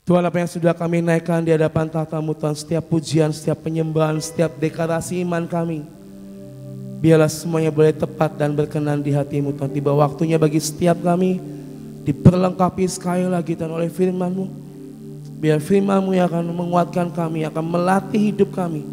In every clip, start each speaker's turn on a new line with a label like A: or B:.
A: Tuhan, apa yang sudah kami naikkan di hadapan tahta-Mu Tuhan, setiap pujian, setiap penyembahan, setiap deklarasi iman kami, biarlah semuanya boleh tepat dan berkenan di hati-Mu Tuhan. Tiba waktunya bagi setiap kami diperlengkapi sekali lagi Tuhan oleh firman-Mu. Biar firman-Mu yang akan menguatkan kami, akan melatih hidup kami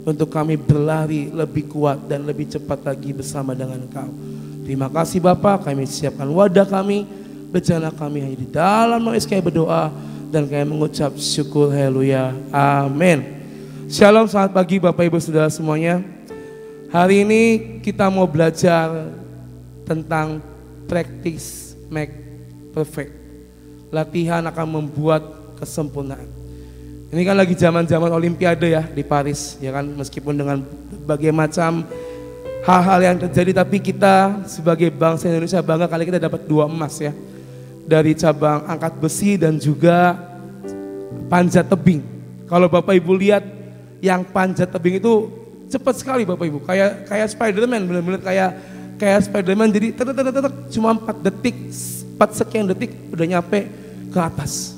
A: untuk kami berlari lebih kuat dan lebih cepat lagi bersama dengan Engkau. Terima kasih Bapa, kami siapkan wadah kami, bencana kami hanya di dalam nama Yesus kami berdoa dan kami mengucap syukur, haleluya, amin. Shalom, selamat pagi Bapak Ibu Saudara semuanya. Hari ini kita mau belajar tentang practice make perfect. Latihan akan membuat kesempurnaan. Ini kan lagi zaman-zaman Olimpiade ya di Paris, ya kan, meskipun dengan berbagai macam hal-hal yang terjadi, tapi kita sebagai bangsa Indonesia bangga kali kita dapat 2 emas ya. Dari cabang angkat besi dan juga panjat tebing. Kalau Bapak Ibu lihat yang panjat tebing itu cepat sekali Bapak Ibu, kayak Spiderman, benar-benar kayak Spiderman. Jadi cuma 4 detik, 4 sekian detik udah nyampe ke atas.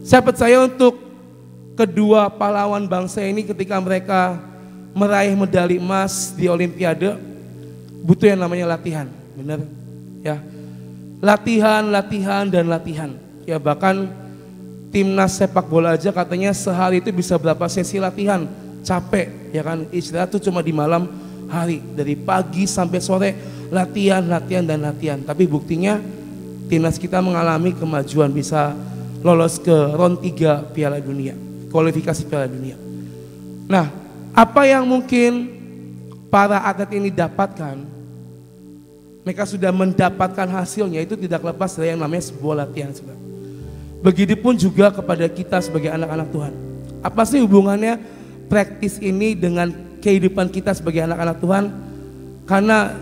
A: Saya percaya untuk kedua pahlawan bangsa ini ketika mereka meraih medali emas di Olimpiade butuh yang namanya latihan, benar ya. Latihan dan latihan. Ya bahkan timnas sepak bola aja katanya sehari itu bisa berapa sesi latihan. Capek ya kan, istirahat tuh cuma di malam hari. Dari pagi sampai sore latihan dan latihan. Tapi buktinya timnas kita mengalami kemajuan, bisa lolos ke round 3 Piala Dunia, kualifikasi Piala Dunia. Nah, apa yang mungkin para atlet ini dapatkan? Mereka sudah mendapatkan hasilnya, itu tidak lepas dari yang namanya sebuah latihan. Begitupun juga kepada kita sebagai anak-anak Tuhan. Apa sih hubungannya praktis ini dengan kehidupan kita sebagai anak-anak Tuhan? Karena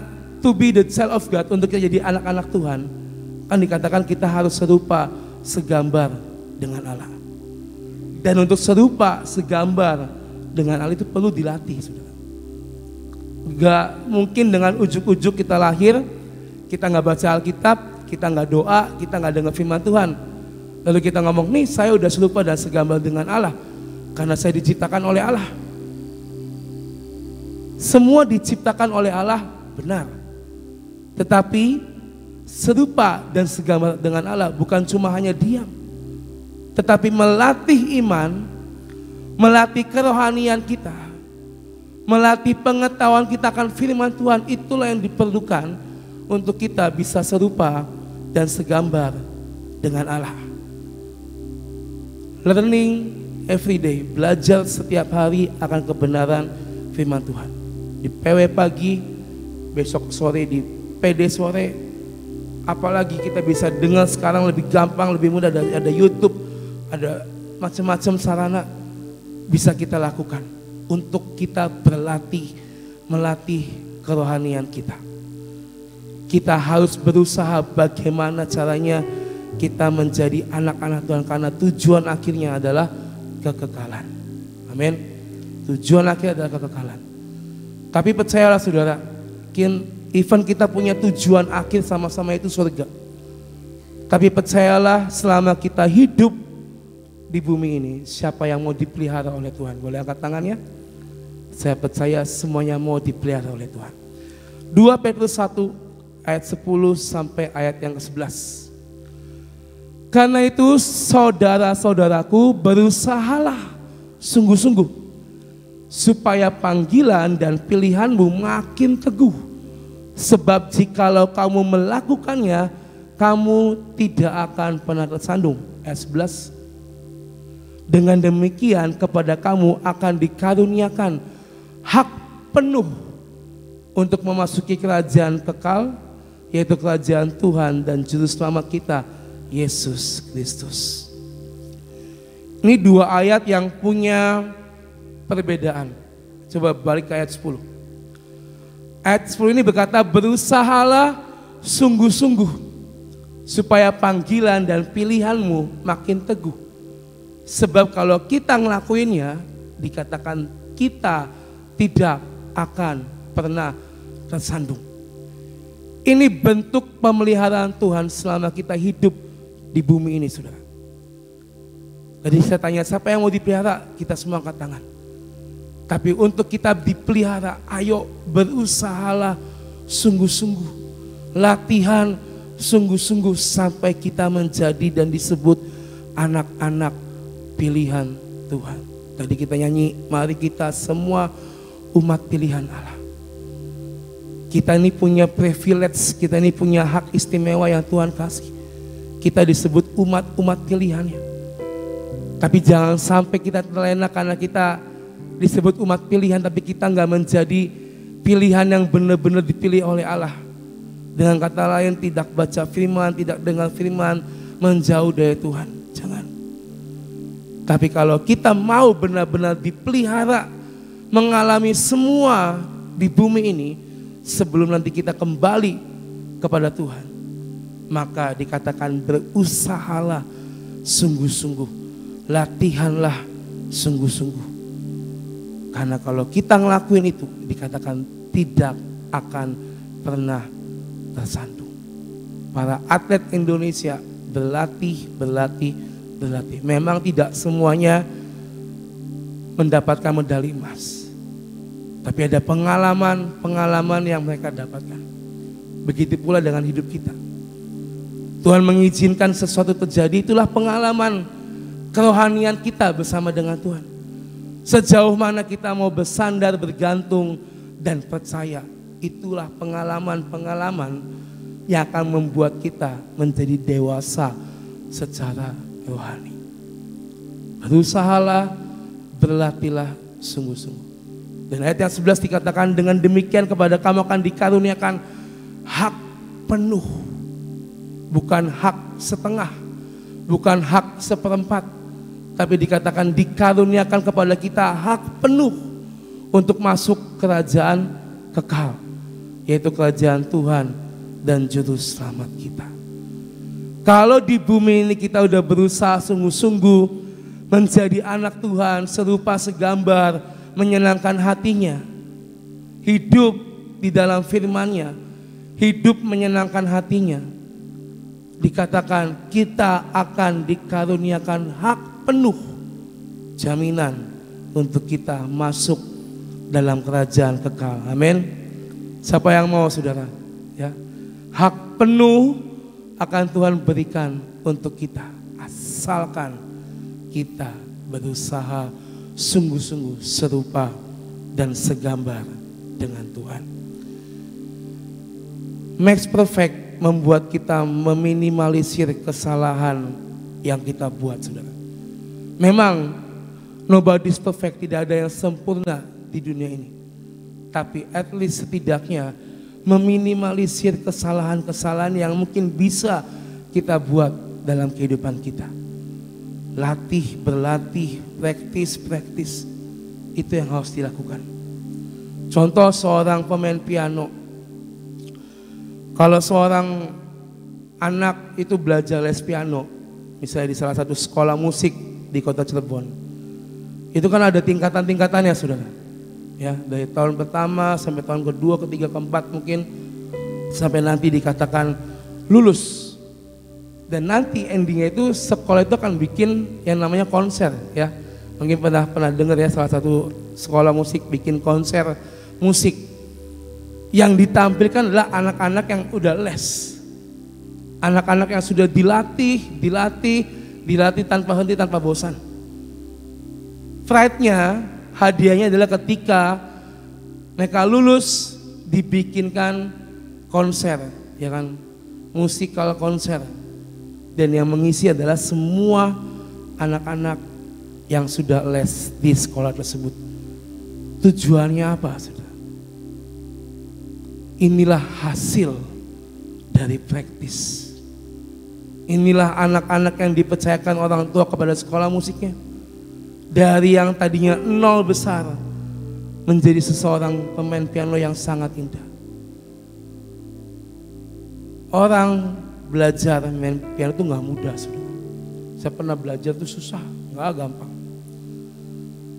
A: to be the child of God, untuk kita jadi anak-anak Tuhan, kan dikatakan kita harus serupa segambar dengan Allah. Dan untuk serupa segambar dengan Allah itu perlu dilatih, saudara. Gak mungkin dengan ujuk-ujuk kita lahir, kita gak baca Alkitab, kita gak doa, kita gak dengar firman Tuhan, lalu kita ngomong, nih saya udah serupa dan segambar dengan Allah karena saya diciptakan oleh Allah. Semua diciptakan oleh Allah, benar. Tetapi serupa dan segambar dengan Allah bukan cuma hanya diam, tetapi melatih iman, melatih kerohanian kita, melatih pengetahuan kita akan firman Tuhan. Itulah yang diperlukan untuk kita bisa serupa dan segambar dengan Allah. Learning every day, belajar setiap hari akan kebenaran firman Tuhan. Di PW pagi, besok sore di PD sore, apalagi kita bisa dengar sekarang lebih gampang, lebih mudah, ada YouTube, ada macam-macam sarana bisa kita lakukan untuk kita berlatih, melatih kerohanian kita. Kita harus berusaha bagaimana caranya kita menjadi anak-anak Tuhan, karena tujuan akhirnya adalah kekekalan. Amin. Tujuan akhir adalah kekekalan. Tapi percayalah saudara, even kita punya tujuan akhir sama-sama itu surga. Tapi percayalah, selama kita hidup di bumi ini, siapa yang mau dipelihara oleh Tuhan? Boleh angkat tangannya? Saya percaya semuanya mau dipelihara oleh Tuhan. 2 Petrus 1 ayat 10 sampai ayat yang ke-11. Karena itu saudara-saudaraku, berusahalah sungguh-sungguh supaya panggilan dan pilihanmu makin teguh. Sebab jikalau kamu melakukannya, kamu tidak akan pernah tersandung. Ayat 11. Dengan demikian kepada kamu akan dikaruniakan hak penuh untuk memasuki kerajaan kekal, yaitu kerajaan Tuhan dan Juru Selamat kita, Yesus Kristus. Ini 2 ayat yang punya perbedaan. Coba balik ke ayat 10. Ayat 10 ini berkata, berusahalah sungguh-sungguh supaya panggilan dan pilihanmu makin teguh. Sebab kalau kita ngelakuinnya, dikatakan kita tidak akan pernah tersandung. Ini bentuk pemeliharaan Tuhan selama kita hidup di bumi ini, saudara. Jadi saya tanya, siapa yang mau dipelihara? Kita semua angkat tangan. Tapi untuk kita dipelihara, ayo berusahalah sungguh-sungguh. Latihan sungguh-sungguh sampai kita menjadi dan disebut anak-anak pilihan Tuhan. Tadi kita nyanyi, mari kita semua umat pilihan Allah. Kita ini punya privilege, kita ini punya hak istimewa yang Tuhan kasih. Kita disebut umat-umat pilihannya. Tapi jangan sampai kita terlena karena kita disebut umat pilihan, tapi kita nggak menjadi pilihan yang benar-benar dipilih oleh Allah. Dengan kata lain, tidak baca firman, tidak dengar firman, menjauh dari Tuhan. Jangan. Tapi kalau kita mau benar-benar dipelihara, mengalami semua di bumi ini, sebelum nanti kita kembali kepada Tuhan, maka dikatakan berusahalah sungguh-sungguh, latihanlah sungguh-sungguh. Karena kalau kita ngelakuin itu, dikatakan tidak akan pernah tersandung. Para atlet Indonesia berlatih. Memang tidak semuanya mendapatkan medali emas. Tapi ada pengalaman yang mereka dapatkan. Begitu pula dengan hidup kita. Tuhan mengizinkan sesuatu terjadi, itulah pengalaman kerohanian kita bersama dengan Tuhan. Sejauh mana kita mau bersandar, bergantung, dan percaya. Itulah pengalaman-pengalaman yang akan membuat kita menjadi dewasa secara rohani. Berusahalah, berlatihlah sungguh-sungguh. Dan ayat yang 11 dikatakan, dengan demikian kepada kamu akan dikaruniakan hak penuh. Bukan hak setengah, bukan hak seperempat, tapi dikatakan dikaruniakan kepada kita hak penuh untuk masuk kerajaan kekal, yaitu kerajaan Tuhan dan juru selamat kita. Kalau di bumi ini kita udah berusaha sungguh-sungguh menjadi anak Tuhan, serupa segambar, menyenangkan hatinya, hidup di dalam firman-Nya, hidup menyenangkan hatinya, dikatakan kita akan dikaruniakan hak penuh, jaminan untuk kita masuk dalam kerajaan kekal. Amin. Siapa yang mau, saudara? Ya, hak penuh akan Tuhan berikan untuk kita, asalkan kita berusaha sungguh-sungguh serupa dan segambar dengan Tuhan. Max Perfect membuat kita meminimalisir kesalahan yang kita buat, saudara. Memang nobody's perfect, tidak ada yang sempurna di dunia ini. Tapi at least setidaknya meminimalisir kesalahan-kesalahan yang mungkin bisa kita buat dalam kehidupan kita. Latih, berlatih, praktis, itu yang harus dilakukan. Contoh seorang pemain piano. Kalau seorang anak itu belajar les piano, misalnya di salah satu sekolah musik di kota Cirebon, itu kan ada tingkatan-tingkatannya, saudara. Ya, dari tahun pertama sampai tahun kedua, ketiga, keempat mungkin, sampai nanti dikatakan lulus. Dan nanti endingnya itu sekolah itu akan bikin yang namanya konser, ya. Mungkin pernah dengar ya, salah satu sekolah musik bikin konser musik. Yang ditampilkan adalah anak-anak yang udah les. Anak-anak yang sudah dilatih tanpa henti, tanpa bosan. Pride-nya, hadiahnya adalah ketika mereka lulus dibikinkan konser, ya kan, musikal konser, dan yang mengisi adalah semua anak-anak yang sudah les di sekolah tersebut. Tujuannya apa, saudara? Inilah hasil dari praktis. Inilah anak-anak yang dipercayakan orang tua kepada sekolah musiknya. Dari yang tadinya nol besar menjadi seseorang pemain piano yang sangat indah. Orang belajar main piano itu gak mudah, saudara. Saya pernah belajar itu susah, gak gampang.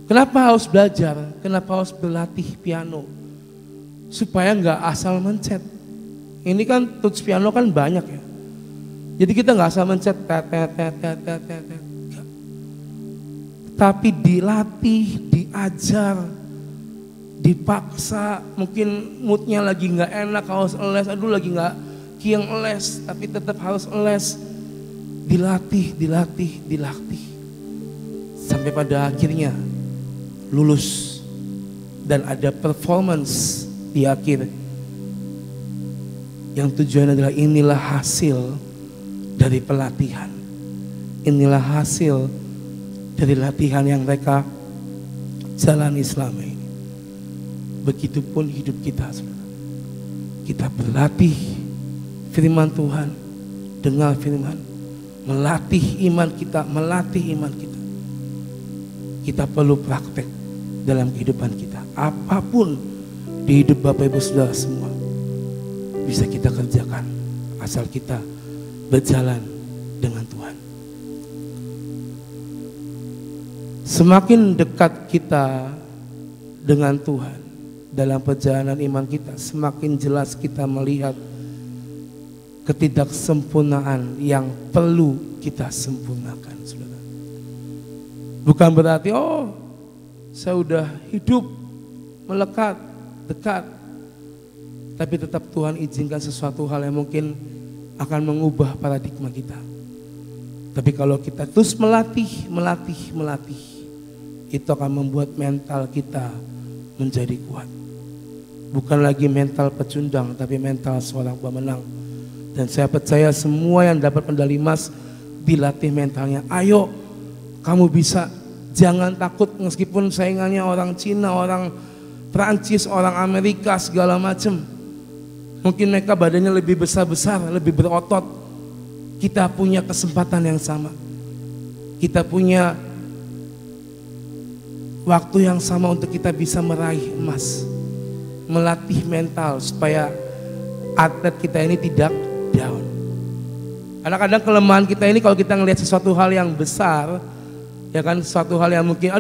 A: Kenapa harus belajar? Kenapa harus berlatih piano? Supaya gak asal mencet. Ini kan tuts piano kan banyak ya. Jadi kita gak asal mencet. tapi dilatih, diajar, dipaksa. Mungkin moodnya lagi nggak enak, harus les, aduh lagi nggak kieng les, tapi tetap harus les. Dilatih, sampai pada akhirnya lulus dan ada performance di akhir. Yang tujuan adalah inilah hasil dari pelatihan. Inilah hasil dari latihan yang mereka jalani selama ini. Begitupun hidup kita, saudara. Kita berlatih firman Tuhan, dengar firman, melatih iman kita, Kita perlu praktek dalam kehidupan kita. Apapun di hidup Bapak Ibu Saudara semua bisa kita kerjakan asal kita berjalan dengan Tuhan. Semakin dekat kita dengan Tuhan dalam perjalanan iman kita, semakin jelas kita melihat ketidaksempurnaan yang perlu kita sempurnakan, saudara. Bukan berarti saya udah hidup melekat, dekat, tapi tetap Tuhan izinkan sesuatu hal yang mungkin akan mengubah paradigma kita. Tapi kalau kita terus melatih, itu akan membuat mental kita menjadi kuat. Bukan lagi mental pecundang, tapi mental seorang pemenang. Dan saya percaya semua yang dapat medali emas dilatih mentalnya. Ayo, kamu bisa. Jangan takut meskipun saingannya orang Cina, orang Prancis, orang Amerika, segala macam. Mungkin mereka badannya lebih besar-besar, lebih berotot. Kita punya kesempatan yang sama. Kita punya waktu yang sama untuk kita bisa meraih emas. Melatih mental supaya atlet kita ini tidak down. Kadang-kadang kelemahan kita ini kalau kita ngelihat sesuatu hal yang besar, ya kan, sesuatu hal yang mungkin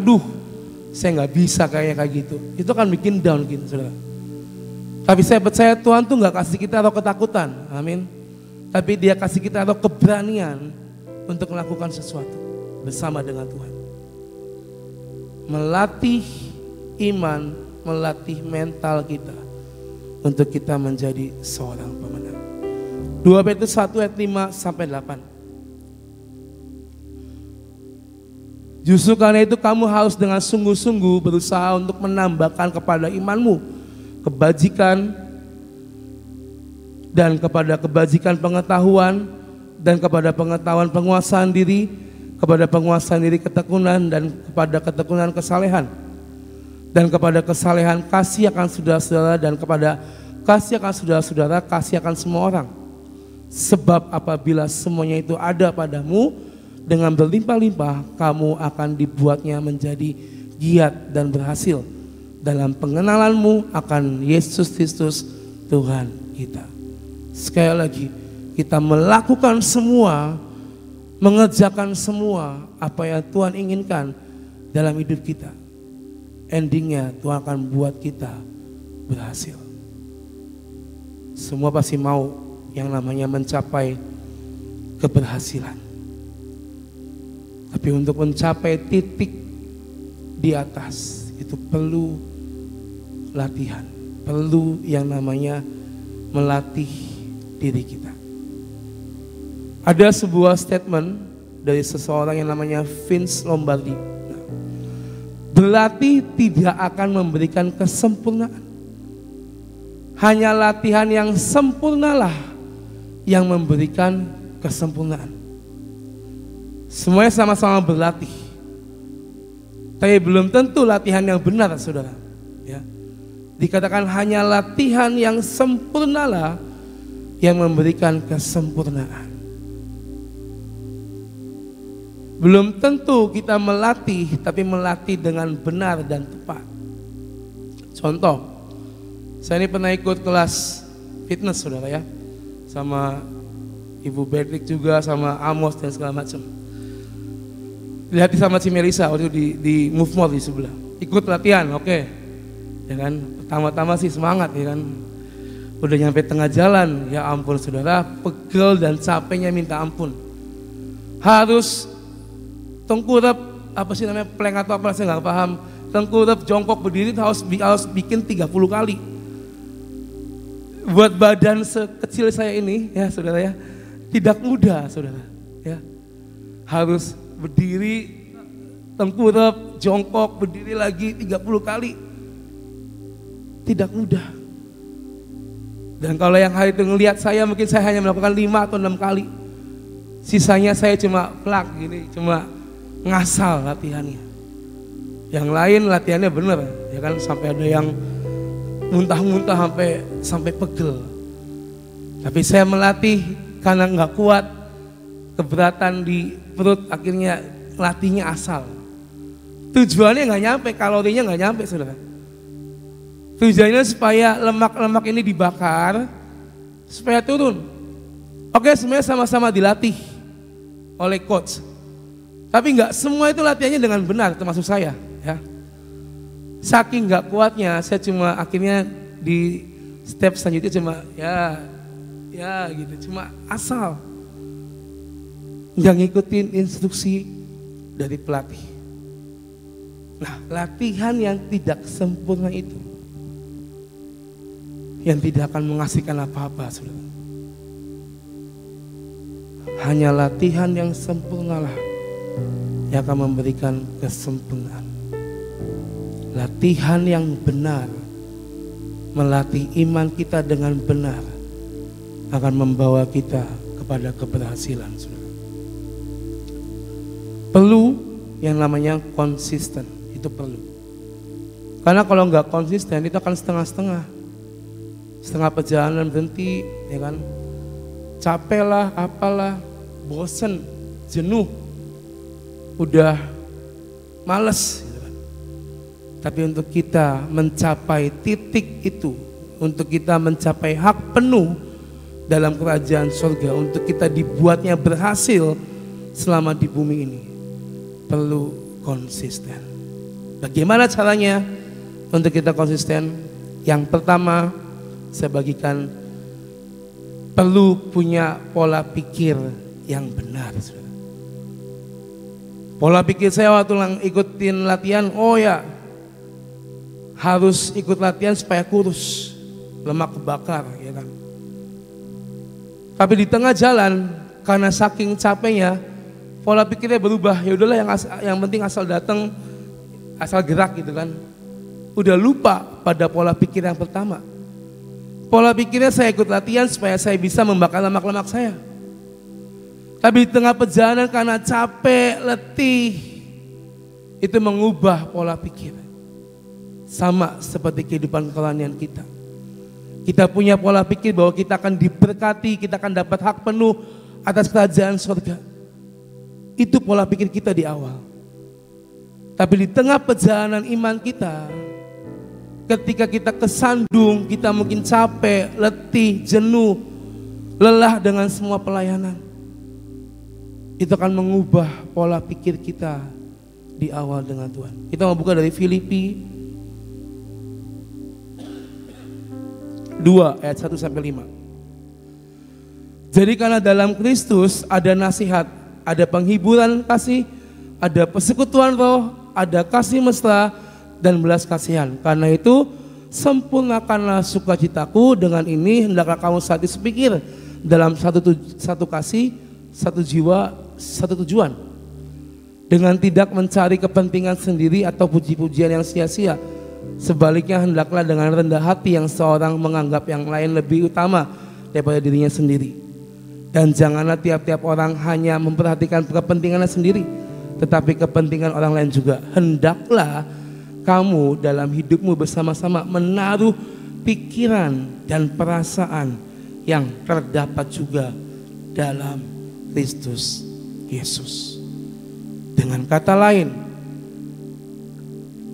A: saya nggak bisa kayak gitu, itu kan bikin down gitu, saudara. Tapi saya percaya Tuhan tuh nggak kasih kita roh ketakutan, amin. Tapi Dia kasih kita roh keberanian untuk melakukan sesuatu bersama dengan Tuhan. Melatih iman, melatih mental kita untuk kita menjadi seorang pemenang. 2 Petrus 1 ayat 5 sampai 8. Justru karena itu kamu harus dengan sungguh-sungguh berusaha untuk menambahkan kepada imanmu kebajikan, dan kepada kebajikan pengetahuan, dan kepada pengetahuan penguasaan diri, kepada penguasaan diri ketekunan, dan kepada ketekunan kesalehan, dan kepada kesalehan kasih akan saudara-saudara, dan kepada kasih akan saudara-saudara kasih akan semua orang. Sebab apabila semuanya itu ada padamu dengan berlimpah-limpah, kamu akan dibuatnya menjadi giat dan berhasil dalam pengenalanmu akan Yesus Kristus Tuhan kita. Sekali lagi, kita melakukan semua, mengerjakan semua apa yang Tuhan inginkan dalam hidup kita. Endingnya Tuhan akan buat kita berhasil. Semua pasti mau yang namanya mencapai keberhasilan. Tapi untuk mencapai titik di atas itu perlu latihan, perlu yang namanya melatih diri kita. Ada sebuah statement dari seseorang yang namanya Vince Lombardi. Berlatih tidak akan memberikan kesempurnaan. Hanya latihan yang sempurnalah yang memberikan kesempurnaan. Semuanya sama-sama berlatih, tapi belum tentu latihan yang benar, saudara. Ya. Dikatakan hanya latihan yang sempurnalah yang memberikan kesempurnaan. Belum tentu kita melatih, tapi melatih dengan benar dan tepat. Contoh, saya ini pernah ikut kelas fitness, saudara ya, sama Ibu Beatrix juga, sama Amos dan segala macam. Lihat sama si Melisa waktu di Move More di sebelah. Ikut latihan, oke. Ya kan, pertama-tama sih semangat ya kan. Udah nyampe tengah jalan, ya ampun saudara, pegel dan capeknya minta ampun. Harus tengkurap, apa sih namanya, plank atau apa, saya nggak paham. Tengkurap, jongkok, berdiri harus bikin 30 kali. Buat badan sekecil saya ini ya saudara ya, tidak mudah saudara ya. Harus berdiri, tengkurap, jongkok, berdiri lagi 30 kali. Tidak mudah. Dan kalau yang hari itu ngelihat saya, mungkin saya hanya melakukan 5 atau 6 kali. Sisanya saya cuma plak gini, cuma ngasal latihannya. Yang lain latihannya bener ya kan, sampai ada yang muntah-muntah sampai pegel. Tapi saya melatih karena nggak kuat, keberatan di perut, akhirnya latihnya asal. Tujuannya nggak nyampe, kalorinya nggak nyampe saudara. Tujuannya supaya lemak-lemak ini dibakar, supaya turun. Oke, semuanya sama-sama dilatih oleh coach. Tapi nggak semua itu latihannya dengan benar, termasuk saya. Ya. Saking nggak kuatnya, saya cuma akhirnya di step selanjutnya cuma ya gitu, cuma asal nggak ngikutin instruksi dari pelatih. Nah, latihan yang tidak sempurna itu yang tidak akan menghasilkan apa-apa, saudara. Hanya latihan yang sempurnalah yang akan memberikan kesempurnaan. Latihan yang benar, melatih iman kita dengan benar, akan membawa kita kepada keberhasilan, saudara. Perlu yang namanya konsisten, itu perlu. Karena kalau nggak konsisten itu akan setengah-setengah. Setengah perjalanan berhenti, ya kan? Capek lah, apalah, bosen, jenuh, udah males. Tapi untuk kita mencapai titik itu, untuk kita mencapai hak penuh dalam kerajaan surga, untuk kita dibuatnya berhasil selama di bumi ini, perlu konsisten. Bagaimana caranya untuk kita konsisten? Yang pertama, saya bagikan, perlu punya pola pikir yang benar. Pola pikir saya waktu ikutin latihan, oh ya, harus ikut latihan supaya kurus, lemak kebakar, ya kan. Tapi di tengah jalan karena saking capeknya, pola pikirnya berubah. Ya udahlah, yang penting asal datang, asal gerak gitu kan. Udah lupa pada pola pikir yang pertama. Pola pikirnya saya ikut latihan supaya saya bisa membakar lemak-lemak saya. Tapi di tengah perjalanan karena capek, letih, itu mengubah pola pikir. Sama seperti kehidupan kerohanian kita. Kita punya pola pikir bahwa kita akan diberkati, kita akan dapat hak penuh atas kerajaan surga. Itu pola pikir kita di awal. Tapi di tengah perjalanan iman kita, ketika kita kesandung, kita mungkin capek, letih, jenuh, lelah dengan semua pelayanan, itu akan mengubah pola pikir kita di awal dengan Tuhan. Kita mau buka dari Filipi 2 ayat 1 sampai 5. Jadi karena dalam Kristus ada nasihat, ada penghiburan kasih, ada persekutuan roh, ada kasih mesra dan belas kasihan. Karena itu sempurnakanlah sukacitaku, dengan ini hendaklah kamu satu sepikir dalam satu kasih, satu jiwa, satu tujuan. Dengan tidak mencari kepentingan sendiri atau puji-pujian yang sia-sia. Sebaliknya hendaklah dengan rendah hati yang seorang menganggap yang lain lebih utama daripada dirinya sendiri. Dan janganlah tiap-tiap orang hanya memperhatikan kepentingannya sendiri, tetapi kepentingan orang lain juga. Hendaklah kamu dalam hidupmu bersama-sama menaruh pikiran dan perasaan yang terdapat juga dalam Kristus Yesus. Dengan kata lain,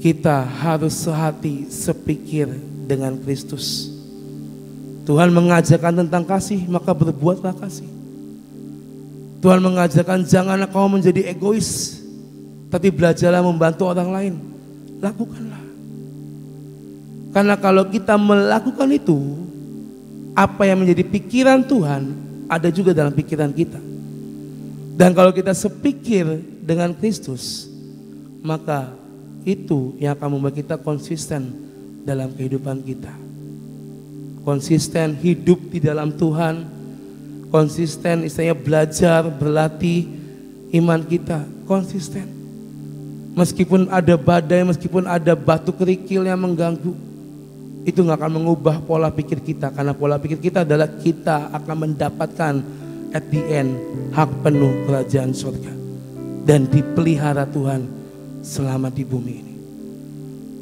A: kita harus sehati sepikir dengan Kristus. Tuhan mengajarkan tentang kasih, maka berbuatlah kasih. Tuhan mengajarkan janganlah kamu menjadi egois, tapi belajarlah membantu orang lain. Lakukanlah. Karena kalau kita melakukan itu, apa yang menjadi pikiran Tuhan ada juga dalam pikiran kita. Dan kalau kita sepikir dengan Kristus, maka itu yang akan membuat kita konsisten dalam kehidupan kita. Konsisten hidup di dalam Tuhan, konsisten istilahnya belajar, berlatih iman kita, konsisten. Meskipun ada badai, meskipun ada batu kerikil yang mengganggu, itu gak akan mengubah pola pikir kita. Karena pola pikir kita adalah kita akan mendapatkan at the end hak penuh kerajaan surga dan dipelihara Tuhan selama di bumi ini.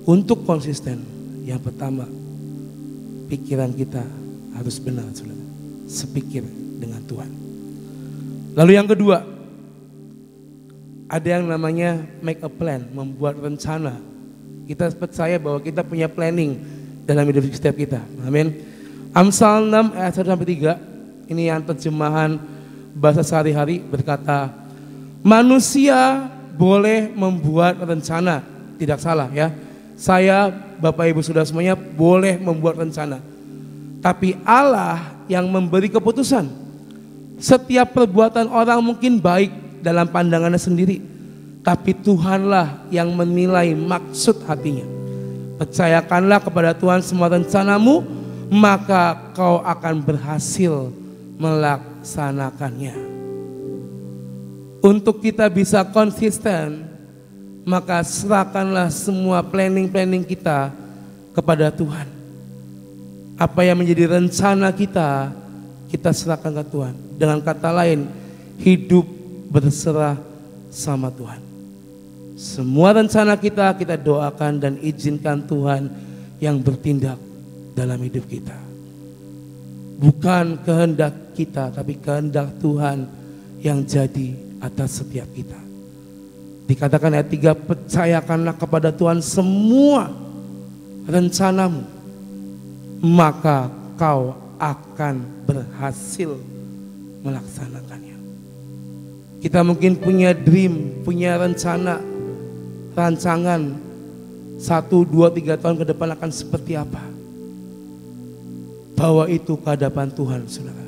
A: Untuk konsisten, yang pertama, pikiran kita harus benar, saudara. Sepikir dengan Tuhan. Lalu yang kedua, ada yang namanya make a plan, membuat rencana. Kita percaya bahwa kita punya planning dalam hidup setiap kita. Amin. Amsal 6 ayat 1-3, ini yang terjemahan bahasa sehari-hari, berkata, manusia boleh membuat rencana, tidak salah ya. Saya, Bapak Ibu Saudara semuanya boleh membuat rencana. Tapi Allah yang memberi keputusan. Setiap perbuatan orang mungkin baik dalam pandangannya sendiri, tapi Tuhanlah yang menilai maksud hatinya. Percayakanlah kepada Tuhan semua rencanamu, maka kau akan berhasil melaksanakannya. Untuk kita bisa konsisten, maka serahkanlah semua planning kita kepada Tuhan. Apa yang menjadi rencana kita, kita serahkan ke Tuhan. Dengan kata lain, hidup berserah sama Tuhan. Semua rencana kita doakan dan izinkan Tuhan yang bertindak dalam hidup kita. Bukan kehendak kita, tapi kehendak Tuhan yang jadi atas setiap kita. Dikatakan ayat 3, percayakanlah kepada Tuhan semua rencanamu, maka kau akan berhasil melaksanakannya. Kita mungkin punya dream, punya rencana, rancangan 1, 2, 3 tahun ke depan akan seperti apa. Bawa itu ke hadapan Tuhan, saudara.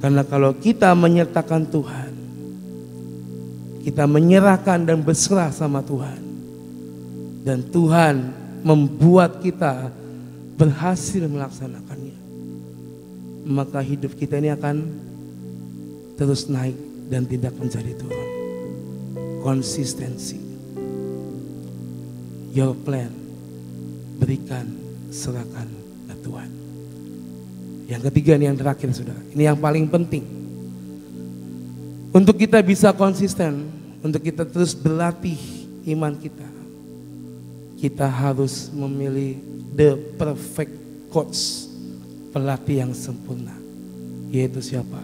A: Karena kalau kita menyertakan Tuhan, kita menyerahkan dan berserah sama Tuhan, dan Tuhan membuat kita berhasil melaksanakannya, maka hidup kita ini akan terus naik dan tidak menjadi turun. Konsistensi. Your plan, berikan, serahkan ke Tuhan. Yang ketiga, ini yang terakhir, saudara. Ini yang paling penting. Untuk kita bisa konsisten, untuk kita terus berlatih iman kita, kita harus memilih the perfect coach, pelatih yang sempurna, yaitu siapa?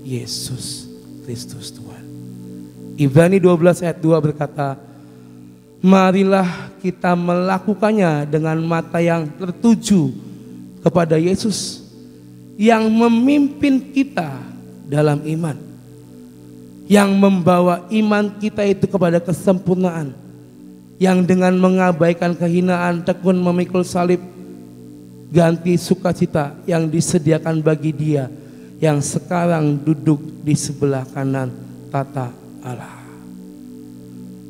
A: Yesus Kristus Tuhan. Ibrani 12 ayat 2 berkata, marilah kita melakukannya dengan mata yang tertuju kepada Yesus yang memimpin kita dalam iman, yang membawa iman kita itu kepada kesempurnaan, yang dengan mengabaikan kehinaan tekun memikul salib, ganti sukacita yang disediakan bagi Dia yang sekarang duduk di sebelah kanan tata Allah.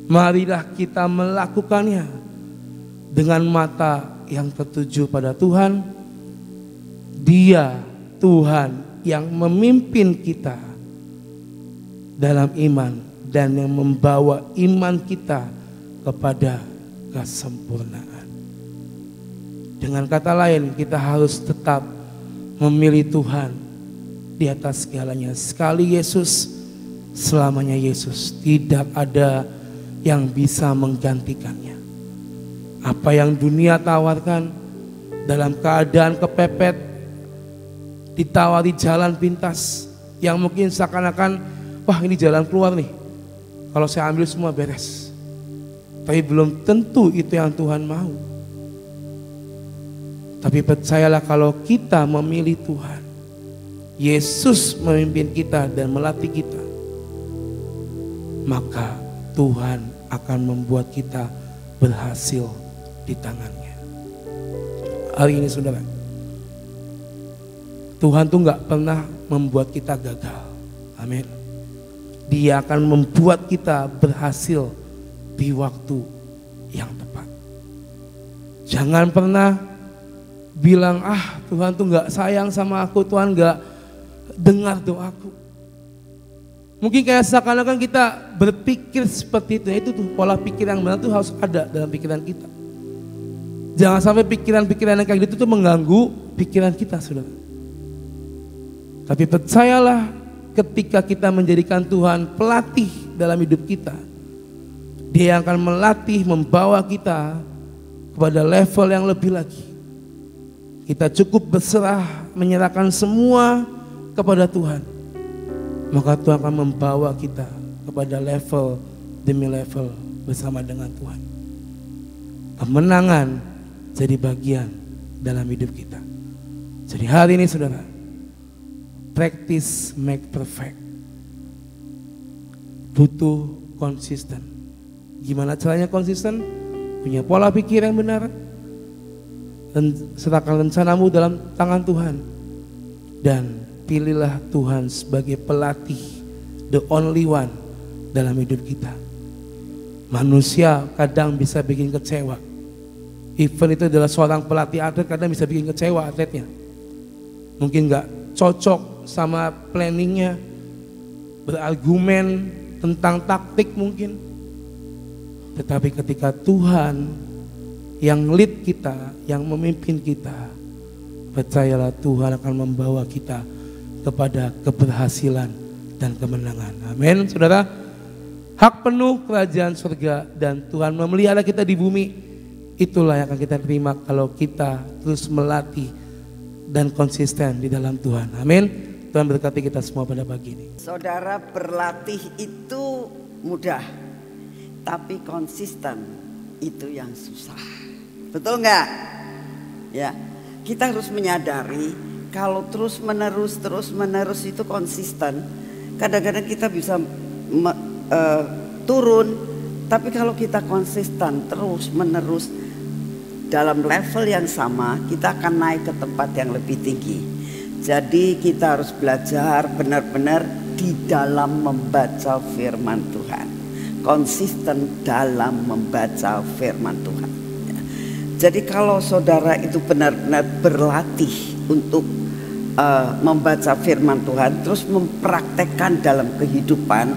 A: Marilah kita melakukannya dengan mata yang tertuju pada Tuhan. Dia Tuhan yang memimpin kita dalam iman dan yang membawa iman kita kepada kesempurnaan. Dengan kata lain, kita harus tetap memilih Tuhan di atas segalanya. Sekali Yesus, selamanya Yesus. Tidak ada yang bisa menggantikannya. Apa yang dunia tawarkan, dalam keadaan kepepet, ditawari jalan pintas yang mungkin seakan-akan, wah ini jalan keluar nih, kalau saya ambil semua beres. Tapi belum tentu itu yang Tuhan mau. Tapi percayalah, kalau kita memilih Tuhan, Yesus memimpin kita dan melatih kita, maka Tuhan akan membuat kita berhasil di tangannya. Hari ini, saudara, Tuhan tuh gak pernah membuat kita gagal. Amin. Dia akan membuat kita berhasil di waktu yang tepat. Jangan pernah bilang, Tuhan tuh gak sayang sama aku, Tuhan gak dengar doaku. Mungkin kayak seakan-akan kita berpikir seperti itu. Itu tuh pola pikir yang benar tuh harus ada dalam pikiran kita. Jangan sampai pikiran-pikiran yang kayak gitu tuh mengganggu pikiran kita, saudara. Tapi percayalah, ketika kita menjadikan Tuhan pelatih dalam hidup kita, Dia akan melatih, membawa kita kepada level yang lebih lagi. Kita cukup berserah, menyerahkan semua kepada Tuhan, maka Tuhan akan membawa kita kepada level demi level bersama dengan Tuhan. Kemenangan jadi bagian dalam hidup kita. Jadi hari ini saudara, practice make perfect. Butuh konsisten. Gimana caranya konsisten? Punya pola pikir yang benar, dan serahkan rencanamu dalam tangan Tuhan, dan pilihlah Tuhan sebagai pelatih, the only one dalam hidup kita. Manusia kadang bisa bikin kecewa. Even itu adalah seorang pelatih atlet, kadang bisa bikin kecewa atletnya. Mungkin gak cocok sama planningnya, berargumen tentang taktik mungkin. Tetapi ketika Tuhan yang lead kita, yang memimpin kita, percayalah Tuhan akan membawa kita kepada keberhasilan dan kemenangan. Amin, saudara. Hak penuh kerajaan surga dan Tuhan memelihara kita di bumi, itulah yang akan kita terima kalau kita terus melatih dan konsisten di dalam Tuhan. Amin. Tuhan berkati kita semua pada pagi ini.
B: Saudara, berlatih itu mudah, tapi konsisten itu yang susah. Betul nggak? Ya, kita harus menyadari kalau terus menerus itu konsisten. Kadang-kadang kita bisa turun, tapi kalau kita konsisten terus menerus dalam level yang sama, kita akan naik ke tempat yang lebih tinggi. Jadi kita harus belajar benar-benar di dalam membaca firman Tuhan, konsisten dalam membaca firman Tuhan. Jadi kalau saudara itu benar-benar berlatih untuk membaca firman Tuhan, terus mempraktekkan dalam kehidupan,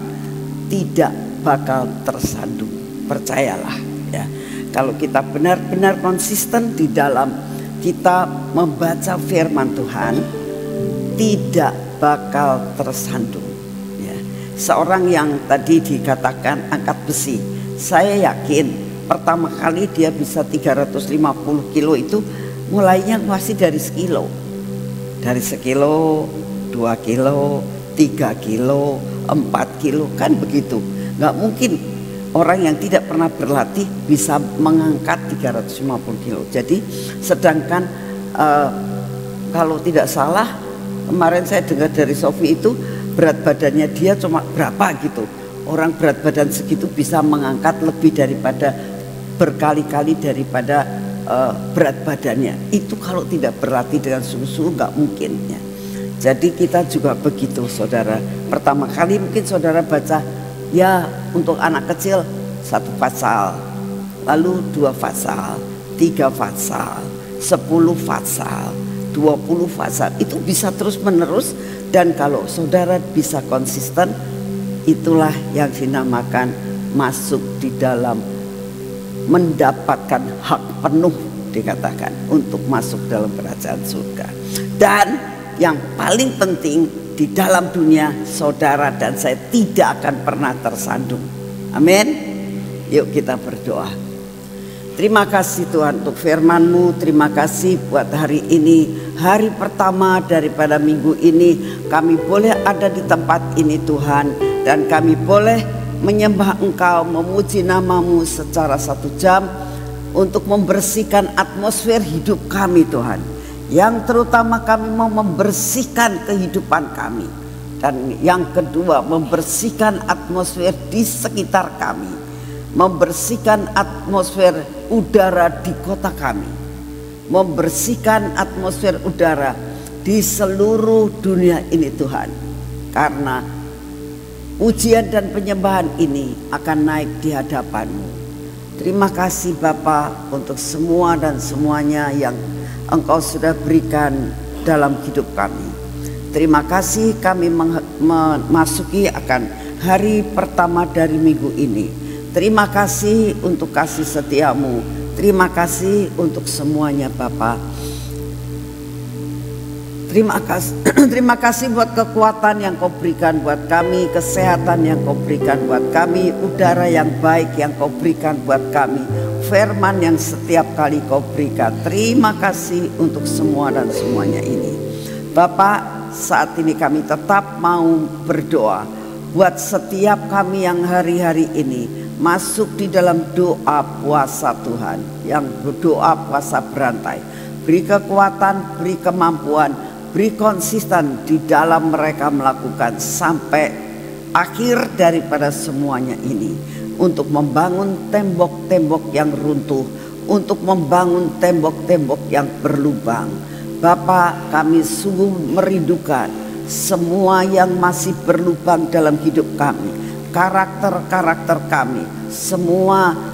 B: tidak bakal tersandung. Percayalah ya. Kalau kita benar-benar konsisten di dalam kita membaca firman Tuhan, tidak bakal tersandung ya. Seorang yang tadi dikatakan angkat besi, saya yakin pertama kali dia bisa 350 kilo itu mulainya masih dari sekilo. Dari sekilo, 2 kilo, 3 kilo, 4 kilo, kan begitu. Gak mungkin orang yang tidak pernah berlatih bisa mengangkat 350 kilo. Jadi sedangkan kalau tidak salah, kemarin saya dengar dari Sofi itu berat badannya dia cuma berapa gitu. Orang berat badan segitu bisa mengangkat lebih daripada berkali-kali daripada berat badannya. Itu kalau tidak berlatih dengan sungguh-sungguh gak mungkin ya. Jadi kita juga begitu saudara. Pertama kali mungkin saudara baca ya untuk anak kecil 1 pasal, lalu 2 pasal, 3 pasal, 10 pasal, 20 pasal. Itu bisa terus menerus, dan kalau saudara bisa konsisten, itulah yang dinamakan masuk di dalam mendapatkan hak penuh, dikatakan untuk masuk dalam kerajaan surga. Dan yang paling penting di dalam dunia, saudara dan saya tidak akan pernah tersandung. Amin. Yuk kita berdoa. Terima kasih Tuhan untuk firman-Mu. Terima kasih buat hari ini, hari pertama daripada minggu ini. Kami boleh ada di tempat ini Tuhan, dan kami boleh menyembah Engkau, memuji nama-Mu secara 1 jam untuk membersihkan atmosfer hidup kami Tuhan. Yang terutama kami mau membersihkan kehidupan kami, dan yang kedua membersihkan atmosfer di sekitar kami, membersihkan atmosfer udara di kota kami, membersihkan atmosfer udara di seluruh dunia ini Tuhan. Karena ujian dan penyembahan ini akan naik di hadapan-Mu. Terima kasih Bapa untuk semua dan semuanya yang Engkau sudah berikan dalam hidup kami. Terima kasih kami memasuki akan hari pertama dari minggu ini. Terima kasih untuk kasih setiamu. Terima kasih untuk semuanya Bapa. Terima kasih buat kekuatan yang Kau berikan buat kami, kesehatan yang Kau berikan buat kami, udara yang baik yang Kau berikan buat kami, firman yang setiap kali Kau berikan. Terima kasih untuk semua dan semuanya ini. Bapak, saat ini kami tetap mau berdoa buat setiap kami yang hari-hari ini masuk di dalam doa puasa Tuhan, yang berdoa puasa berantai. Beri kekuatan, beri kemampuan, beri konsisten di dalam mereka melakukan sampai akhir daripada semuanya ini, untuk membangun tembok-tembok yang runtuh, untuk membangun tembok-tembok yang berlubang. Bapa, kami sungguh merindukan semua yang masih berlubang dalam hidup kami, karakter-karakter kami, semua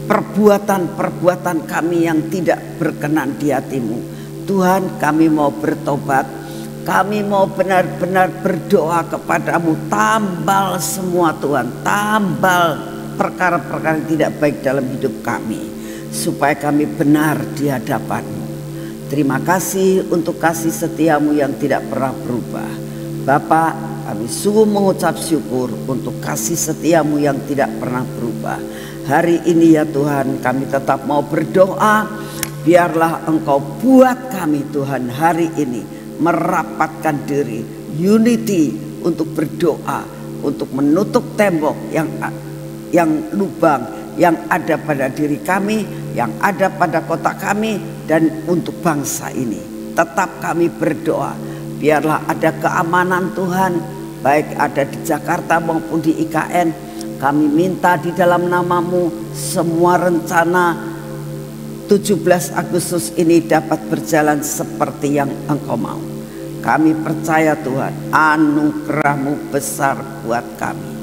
B: perbuatan-perbuatan kami yang tidak berkenan di hati-Mu. Tuhan, kami mau bertobat, kami mau benar-benar berdoa kepadamu. Tambal semua Tuhan, tambal perkara-perkara yang tidak baik dalam hidup kami, supaya kami benar di hadapan-Mu. Terima kasih untuk kasih setiamu yang tidak pernah berubah. Bapak, kami sungguh mengucap syukur untuk kasih setiamu yang tidak pernah berubah. Hari ini ya Tuhan, kami tetap mau berdoa. Biarlah Engkau buat kami Tuhan hari ini merapatkan diri, unity, untuk berdoa, untuk menutup tembok yang lubang yang ada pada diri kami, yang ada pada kota kami, dan untuk bangsa ini. Tetap kami berdoa, biarlah ada keamanan Tuhan, baik ada di Jakarta maupun di IKN. Kami minta di dalam nama-Mu semua rencana 17 Agustus ini dapat berjalan seperti yang Engkau mau. Kami percaya Tuhan, anugerah-Mu besar buat kami.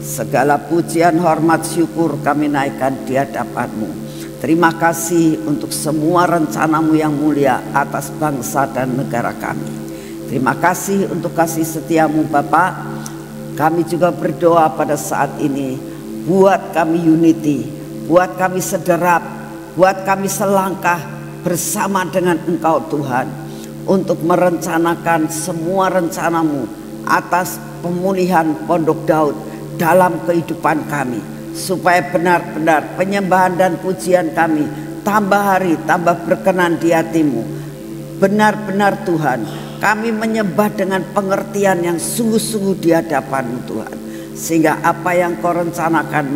B: Segala pujian, hormat, syukur kami naikkan di hadapan-Mu. Terima kasih untuk semua rencana-Mu yang mulia atas bangsa dan negara kami. Terima kasih untuk kasih setiamu Bapak. Kami juga berdoa pada saat ini, buat kami unity, buat kami sederap, buat kami selangkah bersama dengan Engkau Tuhan, untuk merencanakan semua rencana-Mu atas pemulihan Pondok Daud dalam kehidupan kami, supaya benar-benar penyembahan dan pujian kami tambah hari tambah berkenan di hati-Mu. Benar-benar Tuhan, kami menyembah dengan pengertian yang sungguh-sungguh di hadapan-Mu Tuhan, sehingga apa yang Kau rencanakan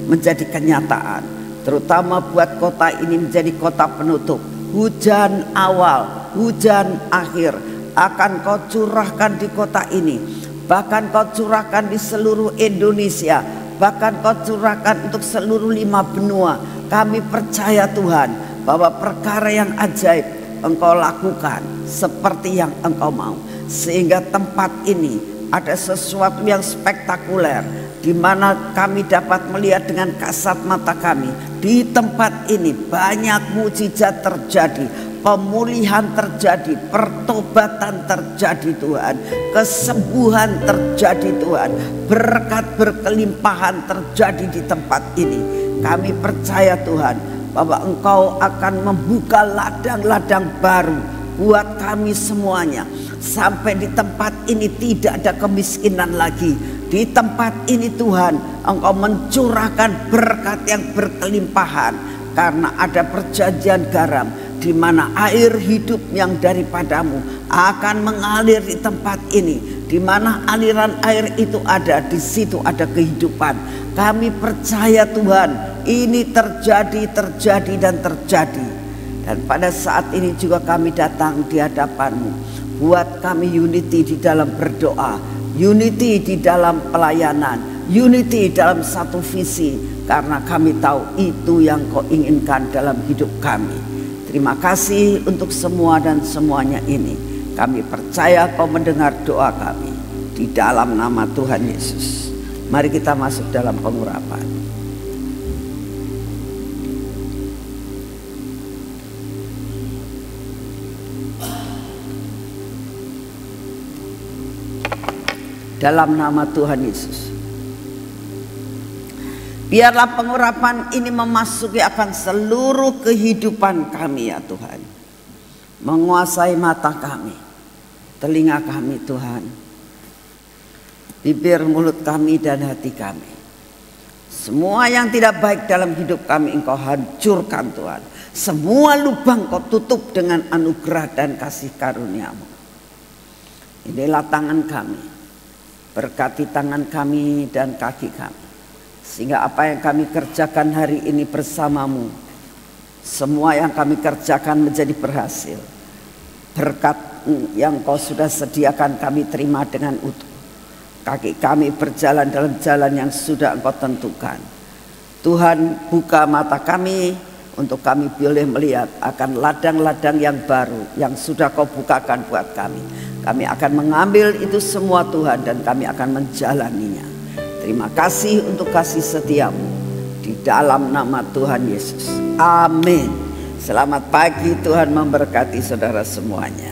B: menjadi kenyataan. Terutama buat kota ini menjadi kota penutup. Hujan awal, hujan akhir akan Kau curahkan di kota ini. Bahkan Kau curahkan di seluruh Indonesia, bahkan Kau curahkan untuk seluruh 5 benua. Kami percaya Tuhan bahwa perkara yang ajaib Engkau lakukan seperti yang Engkau mau, sehingga tempat ini ada sesuatu yang spektakuler, di mana kami dapat melihat dengan kasat mata kami. Di tempat ini banyak mukjizat terjadi, pemulihan terjadi, pertobatan terjadi Tuhan, kesembuhan terjadi Tuhan, berkat berkelimpahan terjadi di tempat ini. Kami percaya Tuhan bahwa Engkau akan membuka ladang-ladang baru buat kami semuanya. Sampai di tempat ini tidak ada kemiskinan lagi. Di tempat ini Tuhan, Engkau mencurahkan berkat yang berkelimpahan, karena ada perjanjian garam, di mana air hidup yang daripadamu akan mengalir di tempat ini. Di mana aliran air itu ada, di situ ada kehidupan. Kami percaya Tuhan, ini terjadi dan terjadi. Dan pada saat ini juga kami datang di hadapan-Mu, buat kami unity di dalam berdoa, unity di dalam pelayanan, unity dalam satu visi, karena kami tahu itu yang Kau inginkan dalam hidup kami. Terima kasih untuk semua dan semuanya ini. Kami percaya Kau mendengar doa kami, di dalam nama Tuhan Yesus. Mari kita masuk dalam pengurapan. Dalam nama Tuhan Yesus, biarlah pengurapan ini memasuki akan seluruh kehidupan kami ya Tuhan. Menguasai mata kami, telinga kami Tuhan, bibir, mulut kami dan hati kami. Semua yang tidak baik dalam hidup kami Engkau hancurkan Tuhan. Semua lubang Kau tutup dengan anugerah dan kasih karunia-Mu. Inilah tangan kami. Berkati tangan kami dan kaki kami, sehingga apa yang kami kerjakan hari ini bersama-Mu, semua yang kami kerjakan menjadi berhasil. Berkat yang Kau sudah sediakan kami terima dengan utuh. Kaki kami berjalan dalam jalan yang sudah Engkau tentukan. Tuhan, buka mata kami untuk kami boleh melihat akan ladang-ladang yang baru yang sudah Kau bukakan buat kami. Kami akan mengambil itu semua Tuhan dan kami akan menjalaninya. Terima kasih untuk kasih setia-Mu di dalam nama Tuhan Yesus. Amin. Selamat pagi, Tuhan memberkati saudara semuanya.